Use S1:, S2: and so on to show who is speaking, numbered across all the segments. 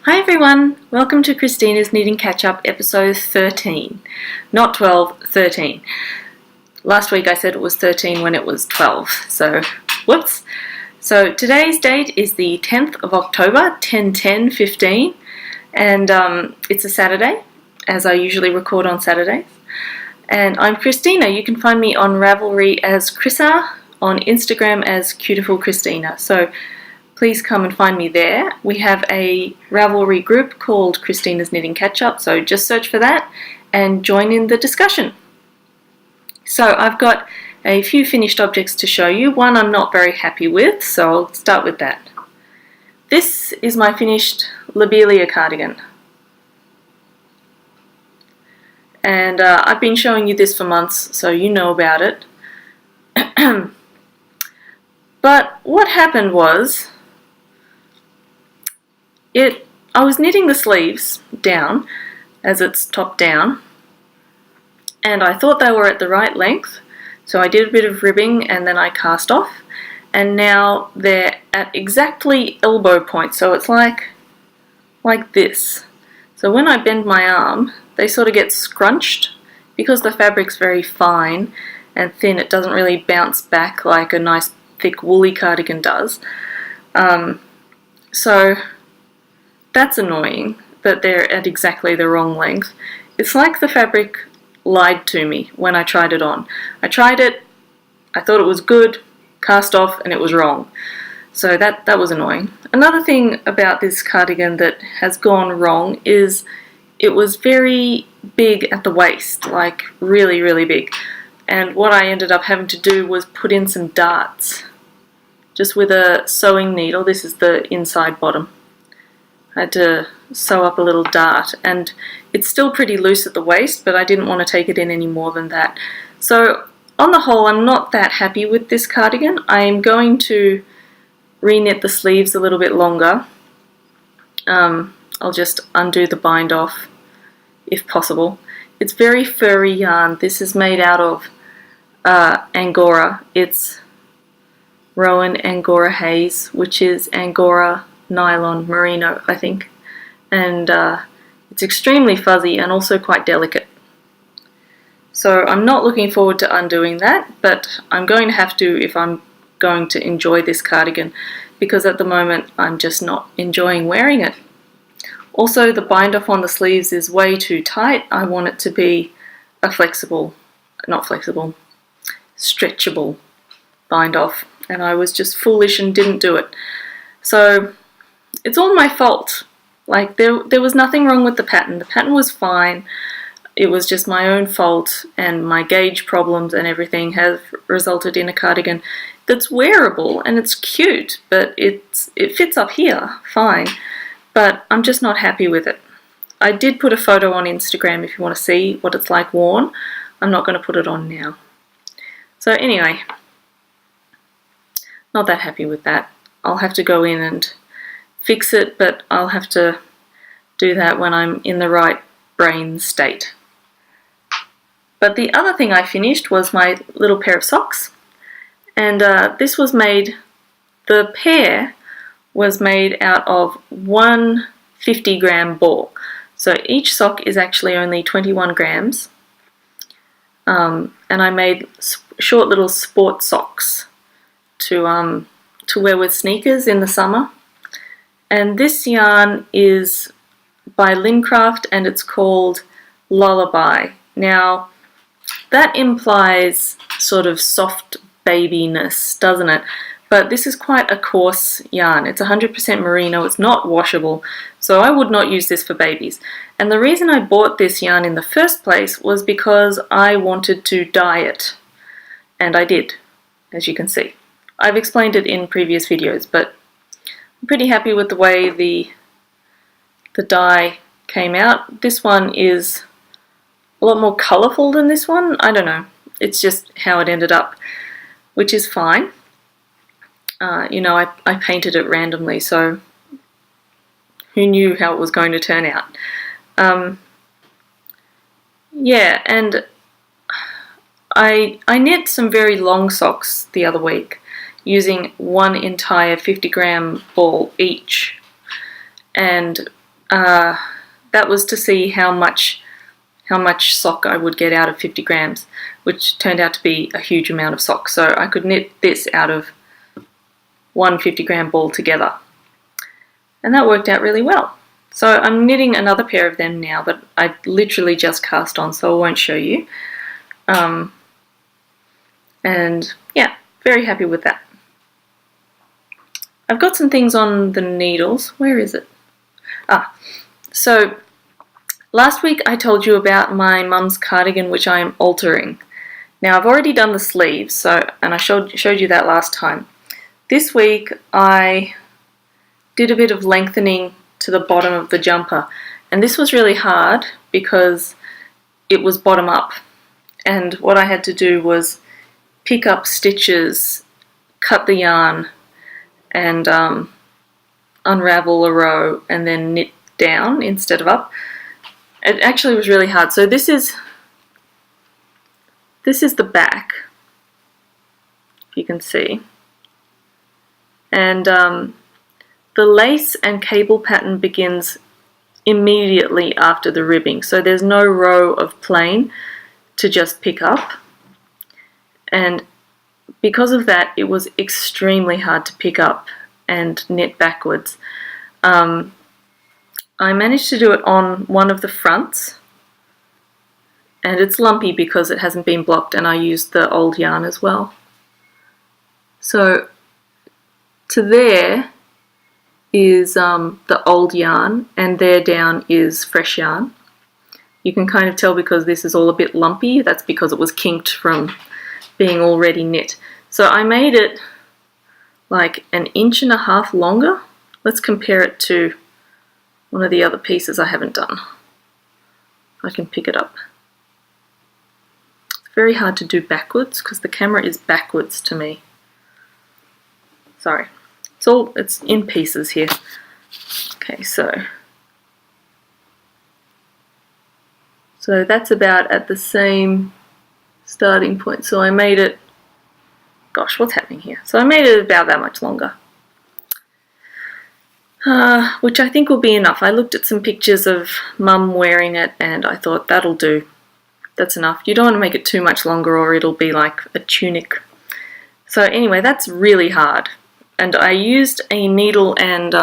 S1: Hi everyone, welcome to Christina's Knitting Catch-Up episode 13. Not 12, 13. Last week I said it was 13 when it was 12, so whoops. So today's date is the 10th of October, 10/10/15, and it's a Saturday, as I usually record on Saturdays. And I'm Christina. You can find me on Ravelry as Chrissa, on Instagram as Cutiful Christina. So please come and find me there. We have a Ravelry group called Christina's Knitting Catch-Up, so just search for that and join in the discussion. So I've got a few finished objects to show you. One I'm not very happy with, so I'll start with that. This is my finished lobelia cardigan. And I've been showing you this for months, so you know about it. But what happened was, I was knitting the sleeves down, as it's top down, and I thought they were at the right length, so I did a bit of ribbing and then I cast off, and now they're at exactly elbow point, so it's like this. So when I bend my arm, they sort of get scrunched. Because the fabric's very fine and thin, it doesn't really bounce back like a nice thick woolly cardigan does. So that's annoying that they're at exactly the wrong length. It's like the fabric lied to me when I tried it on. I tried it, I thought it was good, cast off, and it was wrong. So that was annoying. Another thing about this cardigan that has gone wrong is it was very big at the waist, like really, really big. And what I ended up having to do was put in some darts, just with a sewing needle. This is the inside bottom. I had to sew up a little dart, and it's still pretty loose at the waist, but I didn't want to take it in any more than that. So on the whole, I'm not that happy with this cardigan. I am going to re-knit the sleeves a little bit longer. I'll just undo the bind off if possible. It's very furry yarn. This is made out of Angora. It's Rowan Angora Haze, which is Angora nylon merino, I think, and it's extremely fuzzy and also quite delicate. So I'm not looking forward to undoing that, but I'm going to have to if I'm going to enjoy this cardigan, because at the moment I'm just not enjoying wearing it. Also, the bind off on the sleeves is way too tight. I want it to be a stretchable bind off, and I was just foolish and didn't do it. So it's all my fault. Like, there was nothing wrong with the pattern. The pattern was fine. It was just my own fault, and my gauge problems and everything have resulted in a cardigan that's wearable and it's cute, but it fits up here fine, but I'm just not happy with it. I did put a photo on Instagram if you want to see what it's like worn. I'm not going to put it on now. So anyway, not that happy with that. I'll have to go in and fix it, but I'll have to do that when I'm in the right brain state. But the other thing I finished was my little pair of socks, and this was made, the pair was made out of one 50-gram ball. So each sock is actually only 21 grams, and I made short little sport socks to wear with sneakers in the summer. And this yarn is by Lincraft, and it's called Lullaby. Now, that implies sort of soft babiness, doesn't it? But this is quite a coarse yarn. It's 100% merino, it's not washable, so I would not use this for babies. And the reason I bought this yarn in the first place was because I wanted to dye it. And I did, as you can see. I've explained it in previous videos, but I'm pretty happy with the way the dye came out. This one is a lot more colourful than this one. I don't know. It's just how it ended up, which is fine. You know, I painted it randomly, so who knew how it was going to turn out. Yeah, and I knit some very long socks the other week using one entire 50-gram ball each, and that was to see how much sock I would get out of 50 grams, which turned out to be a huge amount of sock. So I could knit this out of one 50-gram ball together. And that worked out really well. So I'm knitting another pair of them now, but I literally just cast on, so I won't show you. And yeah, very happy with that. I've got some things on the needles. Where is it? So last week I told you about my mum's cardigan, which I am altering. Now I've already done the sleeves, and I showed you that last time. This week I did a bit of lengthening to the bottom of the jumper, and this was really hard because it was bottom up, and what I had to do was pick up stitches, cut the yarn, and unravel a row and then knit down instead of up. It actually was really hard. So this is the back, if you can see, and the lace and cable pattern begins immediately after the ribbing, so there's no row of plain to just pick up, and because of that it was extremely hard to pick up and knit backwards. I managed to do it on one of the fronts, and it's lumpy because it hasn't been blocked, and I used the old yarn as well. So to there is the old yarn, and there down is fresh yarn. You can kind of tell because this is all a bit lumpy. That's because it was kinked from being already knit. So I made it like 1.5 inches longer. Let's compare it to one of the other pieces I haven't done. I can pick it up. It's very hard to do backwards because the camera is backwards to me. Sorry. It's in pieces here. Okay, so that's about at the same starting point. So I made it, gosh, what's happening here? So I made it about that much longer, which I think will be enough. I looked at some pictures of Mum wearing it and I thought that'll do. That's enough. You don't want to make it too much longer or it'll be like a tunic. So anyway, that's really hard. And I used a needle and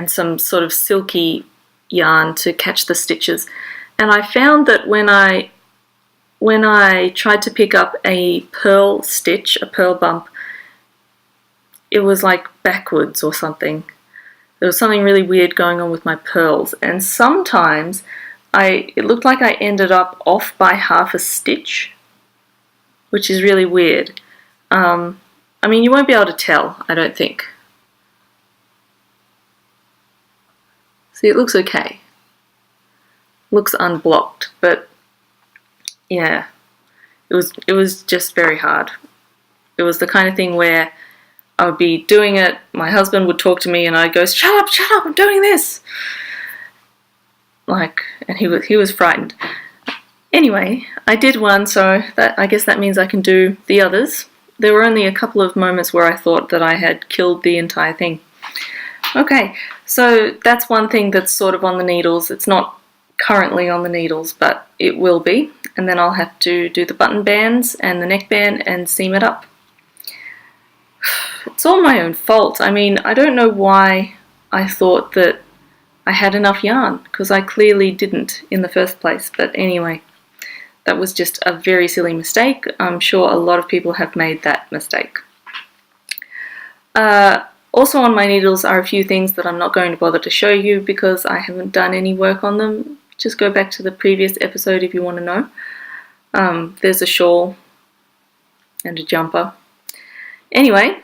S1: some sort of silky yarn to catch the stitches. And I found that when I tried to pick up a purl stitch, a purl bump, it was like backwards or something. There was something really weird going on with my purls. And sometimes it looked like I ended up off by half a stitch, which is really weird. I mean, you won't be able to tell, I don't think. See, it looks okay. Looks unblocked, but yeah, it was just very hard. It was the kind of thing where I would be doing it, my husband would talk to me and I'd go, shut up, I'm doing this. And he was frightened. Anyway, I did one, so I guess that means I can do the others. There were only a couple of moments where I thought that I had killed the entire thing. Okay, so that's one thing that's sort of on the needles. It's not currently on the needles, but it will be. And then I'll have to do the button bands and the neckband and seam it up. It's all my own fault. I mean, I don't know why I thought that I had enough yarn, because I clearly didn't in the first place. But anyway, that was just a very silly mistake. I'm sure a lot of people have made that mistake. Also on my needles are a few things that I'm not going to bother to show you because I haven't done any work on them. Just go back to the previous episode if you want to know. There's a shawl and a jumper. Anyway,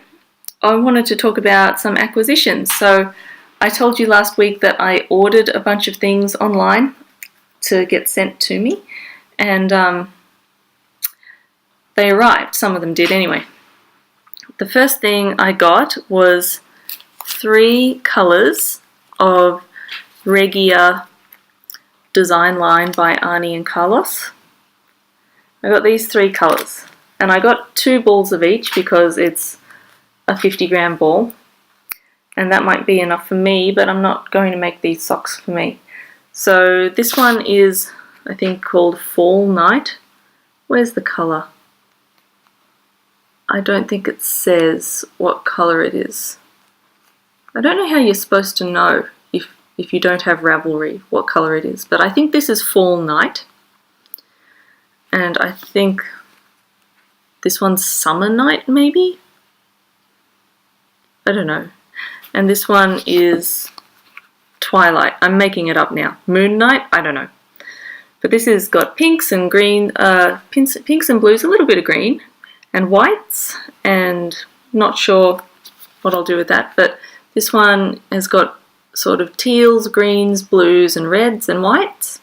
S1: I wanted to talk about some acquisitions. So I told you last week that I ordered a bunch of things online to get sent to me. And they arrived. Some of them did anyway. The first thing I got was 3 colours of Regia Design Line by Arnie and Carlos. I got these 3 colours. And I got 2 balls of each because it's a 50-gram ball. and that might be enough for me, but I'm not going to make these socks for me. So this one is, I think, called Fall Night. Where's the colour? I don't think it says what colour it is. I don't know how you're supposed to know if you don't have Ravelry what colour it is, but I think this is Fall Night. And I think this one's Summer Night, maybe? I don't know. And this one is Twilight. I'm making it up now. Moon Night? I don't know. But this has got pinks and green, pinks and blues, a little bit of green, and whites, and not sure what I'll do with that, but this one has got sort of teals, greens, blues, and reds and whites.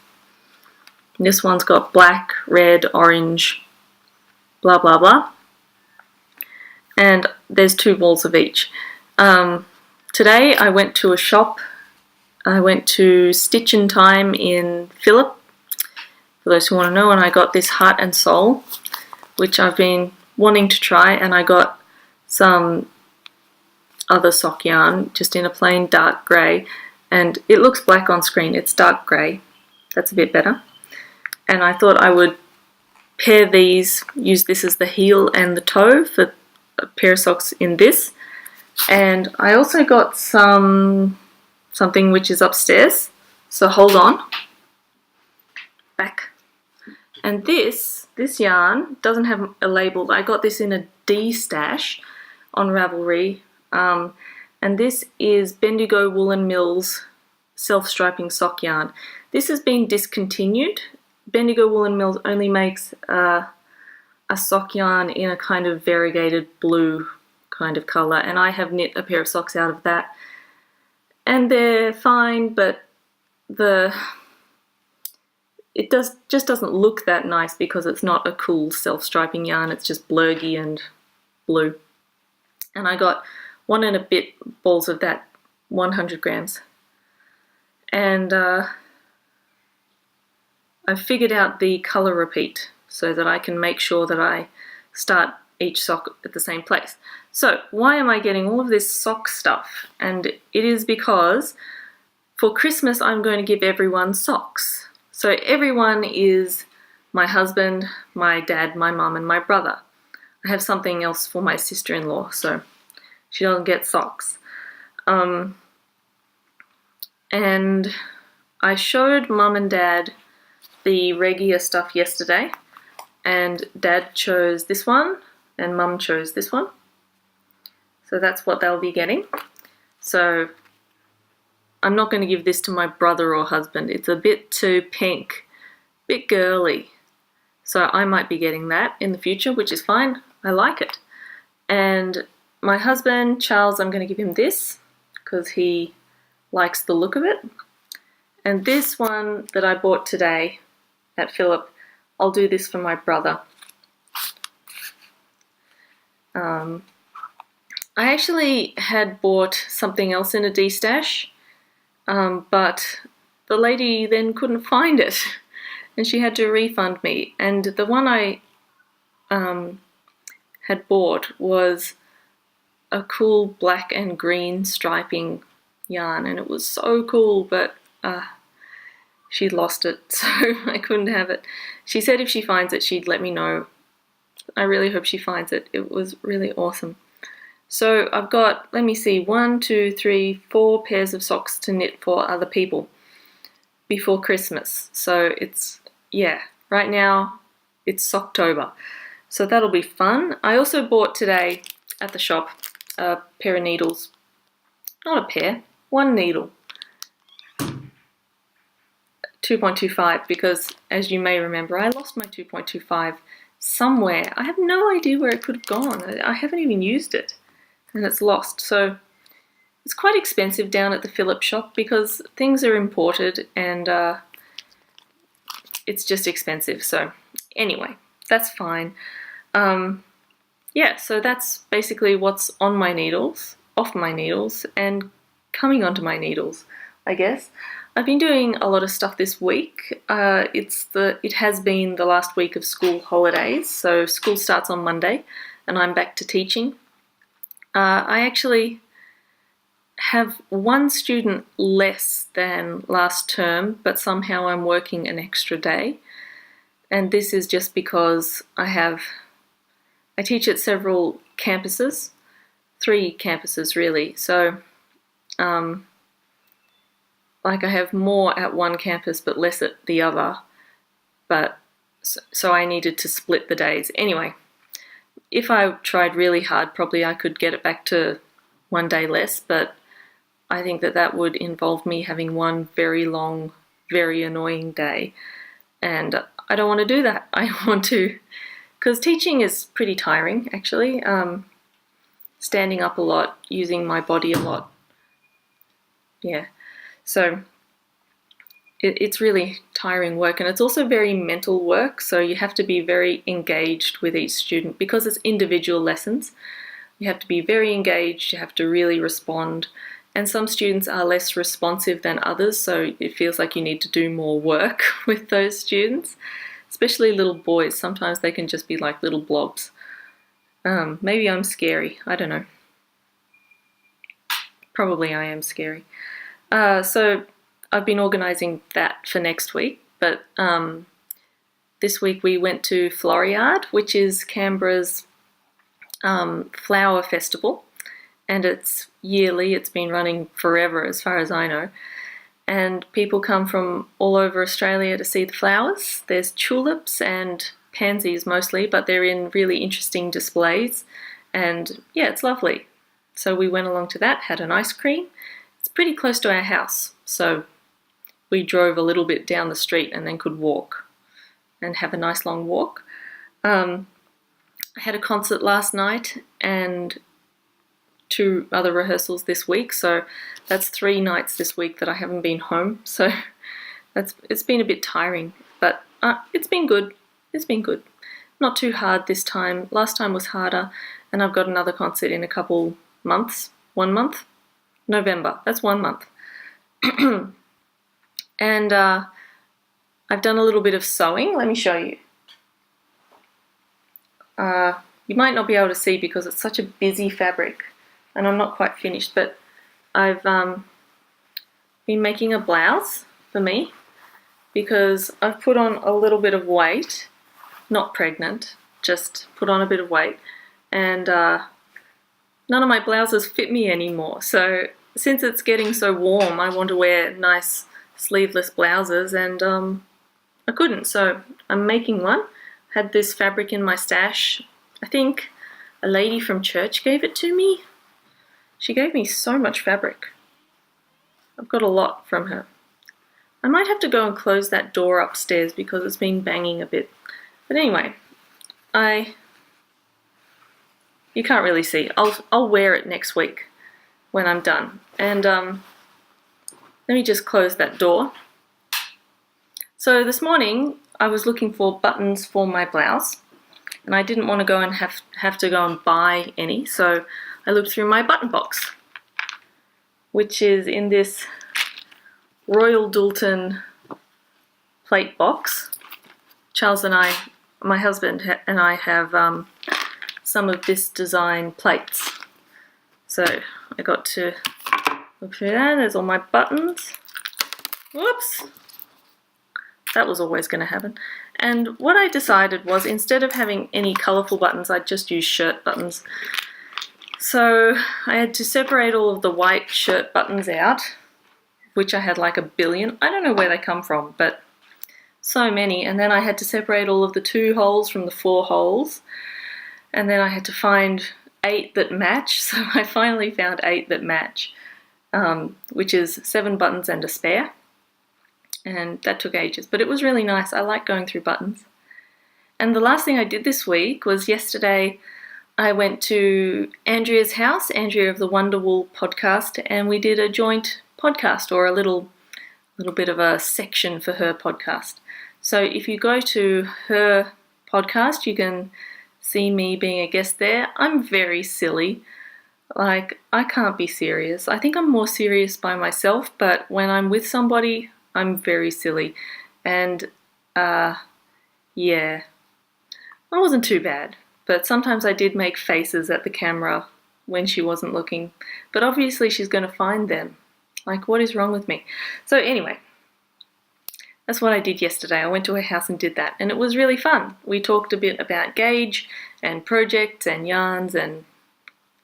S1: And this one's got black, red, orange, blah, blah, blah. And there's 2 balls of each. Today I went to a shop. I went to Stitch in Time in Phillip, for those who want to know, and I got this Heart and Soul, which I've been wanting to try, and I got some other sock yarn just in a plain dark grey, and it looks black on screen. It's dark grey. That's a bit better. And I thought I would pair these, use this as the heel and the toe for a pair of socks in this. And I also got something which is upstairs, so hold on. Back. And this yarn doesn't have a label. I got this in a D stash on Ravelry, and this is Bendigo Woolen Mills self-striping sock yarn. This has been discontinued. Bendigo Woolen Mills only makes a sock yarn in a kind of variegated blue kind of colour, and I have knit a pair of socks out of that, and they're fine, but it just doesn't look that nice because it's not a cool self-striping yarn. It's just blurgy and blue. And I got 1 and a bit balls of that, 100 grams. And I figured out the colour repeat so that I can make sure that I start each sock at the same place. So why am I getting all of this sock stuff? And it is because for Christmas I'm going to give everyone socks. So everyone is my husband, my dad, my mum, and my brother. I have something else for my sister-in-law, so she doesn't get socks. And I showed mum and dad the Regia stuff yesterday, and dad chose this one, and mum chose this one. So that's what they'll be getting. So I'm not going to give this to my brother or husband. It's a bit too pink, bit girly. So I might be getting that in the future, which is fine. I like it. And my husband, Charles, I'm going to give him this because he likes the look of it. And this one that I bought today at Phillip, I'll do this for my brother. I actually had bought something else in a D-stash, but the lady then couldn't find it and she had to refund me. And the one I had bought was a cool black and green striping yarn, and it was so cool, but she lost it, so I couldn't have it. She said if she finds it, she'd let me know. I really hope she finds it. It was really awesome. So I've got, let me see, 1, 2, 3, 4 pairs of socks to knit for other people before Christmas. So it's, yeah, right now it's Socktober. So that'll be fun. I also bought today at the shop a pair of needles. Not a pair, 1 needle. 2.25, because as you may remember, I lost my 2.25 somewhere. I have no idea where it could have gone. I haven't even used it, and it's lost. So it's quite expensive down at the Phillip shop because things are imported and it's just expensive. So anyway, that's fine. Yeah, so that's basically what's on my needles, off my needles, and coming onto my needles, I guess. I've been doing a lot of stuff this week. It has been the last week of school holidays, so school starts on Monday and I'm back to teaching. I actually have one student less than last term, but somehow I'm working an extra day. And this is just because I teach at several campuses, 3 campuses really. So, like I have more at one campus but less at the other. But so I needed to split the days. Anyway, if I tried really hard, probably I could get it back to 1 day less, but I think that would involve me having one very long, very annoying day. And I don't want to do that. I want to, because teaching is pretty tiring, actually. Standing up a lot, using my body a lot. Yeah. So it's really tiring work, and it's also very mental work, so you have to be very engaged with each student because it's individual lessons. You have to be very engaged, you have to really respond, and some students are less responsive than others, so it feels like you need to do more work with those students, especially little boys. Sometimes they can just be like little blobs. Maybe I'm scary, I don't know. Probably I am scary. So I've been organising that for next week, but this week we went to Floriade, which is Canberra's flower festival, and it's yearly. It's been running forever as far as I know, and people come from all over Australia to see the flowers. There's tulips and pansies mostly, but they're in really interesting displays, and yeah, it's lovely. So we went along to that, had an ice cream. It's pretty close to our house, so we drove a little bit down the street and then could walk and have a nice long walk. I had a concert last night and 2 other rehearsals this week, so that's 3 nights this week that I haven't been home. So it's been a bit tiring, but it's been good. It's been good. Not too hard this time. Last time was harder, and I've got another concert in a couple months. 1 month? November. That's 1 month. And I've done a little bit of sewing. Let me show you. You might not be able to see because it's such a busy fabric and I'm not quite finished, but I've been making a blouse for me because I've put on a little bit of weight, not pregnant, just put on a bit of weight, and none of my blouses fit me anymore. So since it's getting so warm, I want to wear nice sleeveless blouses, and I couldn't, so I'm making one. Had this fabric in my stash. I think a lady from church gave it to me. She gave me so much fabric. I've got a lot from her. I might have to go and close that door upstairs because it's been banging a bit. But anyway, you can't really see. I'll wear it next week when I'm done. And let me just close that door. So this morning I was looking for buttons for my blouse, and I didn't want to go and have to go and buy any, so I looked through my button box, which is in this Royal Doulton plate box. Charles and I, my husband and I, have some of this design plates. So I got to look through that. There's all my buttons. Whoops! That was always going to happen. And what I decided was, instead of having any colourful buttons, I'd just use shirt buttons. So I had to separate all of the white shirt buttons out, which I had like 1 billion. I don't know where they come from, but so many. And then I had to separate all of the 2 holes from the 4 holes. And then I had to find 8 that match. So I finally found 8 that match, which is 7 buttons and a spare. And that took ages, but it was really nice. I like going through buttons. And the last thing I did this week was yesterday I went to Andrea's house, Andrea of the Wonderwool podcast, and we did a joint podcast, or a little bit of a section for her podcast. So if you go to her podcast, you can see me being a guest there. I'm very silly. Like, I can't be serious. I think I'm more serious by myself, but when I'm with somebody, I'm very silly. And yeah, I wasn't too bad, but sometimes I did make faces at the camera when she wasn't looking, but obviously she's going to find them. Like, what is wrong with me? So anyway, that's what I did yesterday. I went to her house and did that, and it was really fun. We talked a bit about gauge and projects and yarns and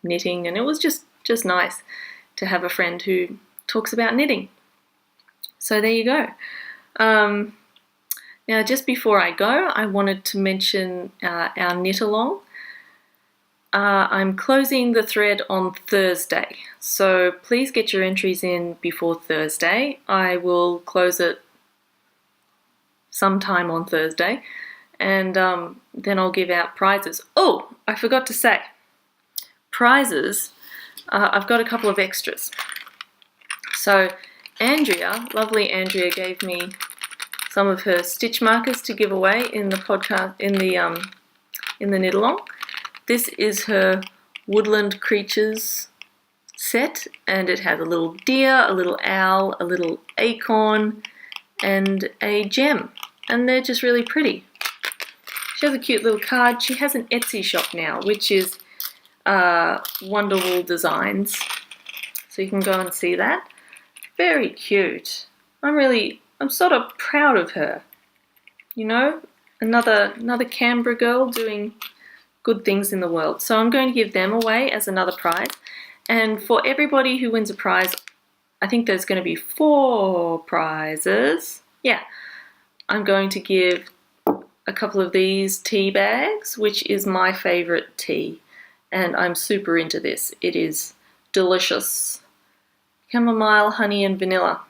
S1: knitting, and it was just nice to have a friend who talks about knitting. So there you go. Now, just before I go, I wanted to mention our knit along. I'm closing the thread on Thursday, so please get your entries in before Thursday. I will close it sometime on Thursday, and then I'll give out prizes. Oh, I forgot to say, prizes, I've got a couple of extras. So Andrea, lovely Andrea, gave me some of her stitch markers to give away in the podcast, in the knit along. This is her Woodland Creatures set, and it has a little deer, a little owl, a little acorn, and a gem, and they're just really pretty. She has a cute little card. She has an Etsy shop now, which is Wonderwool Designs, so you can go and see that. Very cute. I'm sort of proud of her. You know, another Canberra girl doing good things in the world. So I'm going to give them away as another prize. And for everybody who wins a prize, I think there's going to be 4 prizes. Yeah, I'm going to give a couple of these tea bags, which is my favorite tea, and I'm super into this. It is delicious. Chamomile, honey, and vanilla.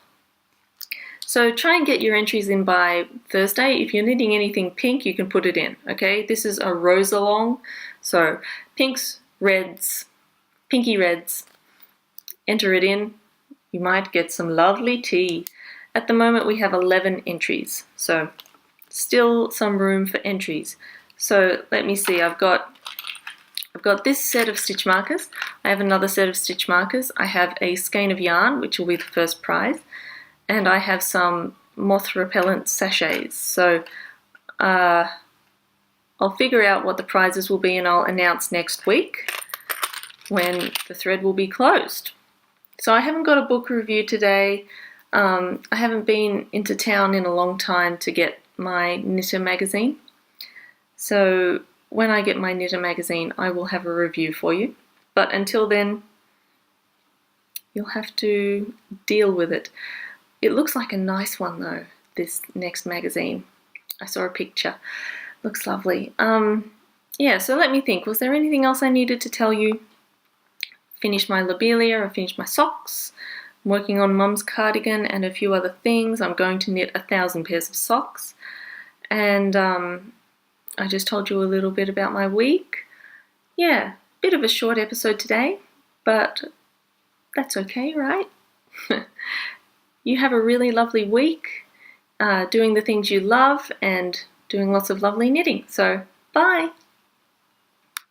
S1: So try and get your entries in by Thursday. If you're knitting anything pink, you can put it in, okay? This is a rose along, so pinks, reds, pinky reds. Enter it in. You might get some lovely tea. At the moment we have 11 entries, so still some room for entries. So let me see, I've got this set of stitch markers. I have another set of stitch markers. I have a skein of yarn, which will be the first prize, and I have some moth repellent sachets. So I'll figure out what the prizes will be, and I'll announce next week when the thread will be closed. So I haven't got a book review today. I haven't been into town in a long time to get my Knitter magazine. So when I get my Knitter magazine, I will have a review for you. But until then, you'll have to deal with it. It looks like a nice one though, this next magazine. I saw a picture. Looks lovely. Yeah, so let me think. Was there anything else I needed to tell you? Finished my lobelia, I finished my socks. I'm working on Mum's cardigan and a few other things. I'm going to knit 1,000 pairs of socks. And I just told you a little bit about my week. Yeah, bit of a short episode today, but that's okay, right? You have a really lovely week, doing the things you love and doing lots of lovely knitting. So, bye!